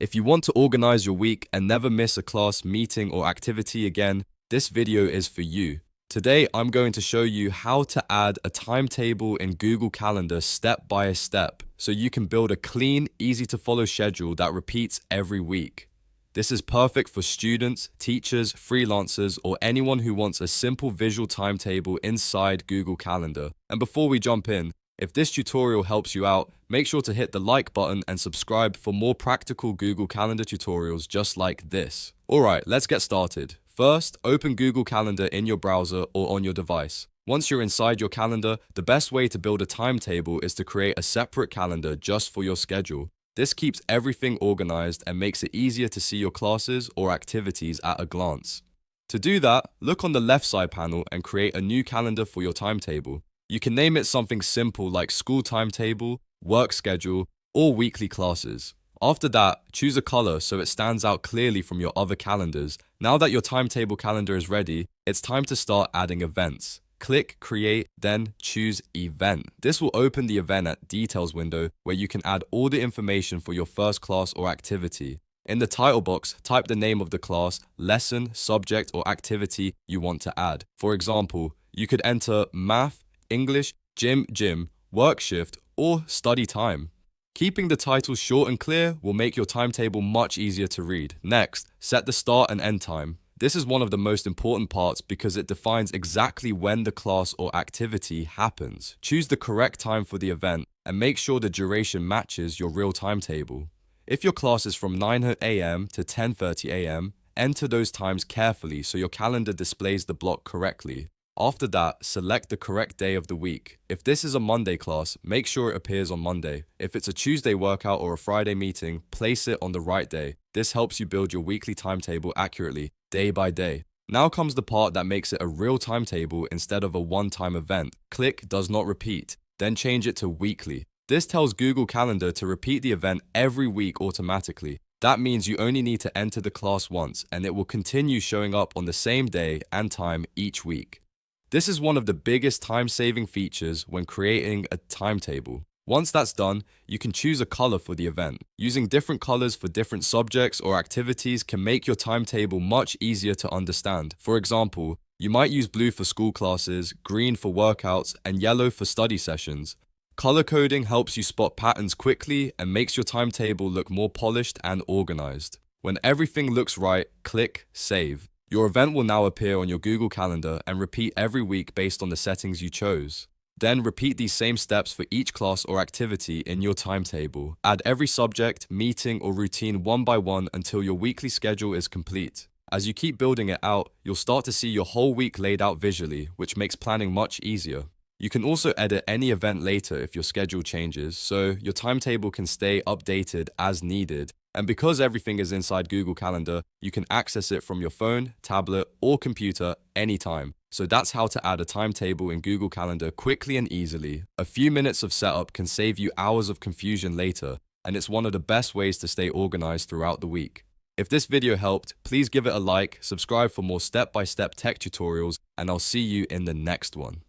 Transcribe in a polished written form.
If you want to organize your week and never miss a class, meeting, or activity again, this video is for you. Today, I'm going to show you how to add a timetable in Google Calendar step by step so you can build a clean, easy to follow schedule that repeats every week. This is perfect for students, teachers, freelancers, or anyone who wants a simple visual timetable inside Google Calendar. And before we jump in, if this tutorial helps you out, make sure to hit the like button and subscribe for more practical Google Calendar tutorials just like this. Alright, let's get started. First, open Google Calendar in your browser or on your device. Once you're inside your calendar, the best way to build a timetable is to create a separate calendar just for your schedule. This keeps everything organized and makes it easier to see your classes or activities at a glance. To do that, look on the left side panel and create a new calendar for your timetable. You can name it something simple like school timetable, work schedule, or weekly classes. After that, choose a color so it stands out clearly from your other calendars. Now that your timetable calendar is ready, it's time to start adding events. Click Create, then choose Event. This will open the Event at Details window where you can add all the information for your first class or activity. In the title box, type the name of the class, lesson, subject, or activity you want to add. For example, you could enter Math, English, gym, work shift, or study time. Keeping the title short and clear will make your timetable much easier to read. Next, set the start and end time. This is one of the most important parts because it defines exactly when the class or activity happens. Choose the correct time for the event and make sure the duration matches your real timetable. If your class is from 9 a.m. to 10:30 a.m., enter those times carefully so your calendar displays the block correctly. After that, select the correct day of the week. If this is a Monday class, make sure it appears on Monday. If it's a Tuesday workout or a Friday meeting, place it on the right day. This helps you build your weekly timetable accurately, day by day. Now comes the part that makes it a real timetable instead of a one-time event. Click Does Not Repeat, then change it to weekly. This tells Google Calendar to repeat the event every week automatically. That means you only need to enter the class once, and it will continue showing up on the same day and time each week. This is one of the biggest time-saving features when creating a timetable. Once that's done, you can choose a color for the event. Using different colors for different subjects or activities can make your timetable much easier to understand. For example, you might use blue for school classes, green for workouts, and yellow for study sessions. Color coding helps you spot patterns quickly and makes your timetable look more polished and organized. When everything looks right, click Save. Your event will now appear on your Google Calendar and repeat every week based on the settings you chose. Then repeat these same steps for each class or activity in your timetable. Add every subject, meeting, or routine one by one until your weekly schedule is complete. As you keep building it out, you'll start to see your whole week laid out visually, which makes planning much easier. You can also edit any event later if your schedule changes, so your timetable can stay updated as needed. And because everything is inside Google Calendar, you can access it from your phone, tablet, or computer anytime. So that's how to add a timetable in Google Calendar quickly and easily. A few minutes of setup can save you hours of confusion later, and it's one of the best ways to stay organized throughout the week. If this video helped, please give it a like, subscribe for more step-by-step tech tutorials, and I'll see you in the next one.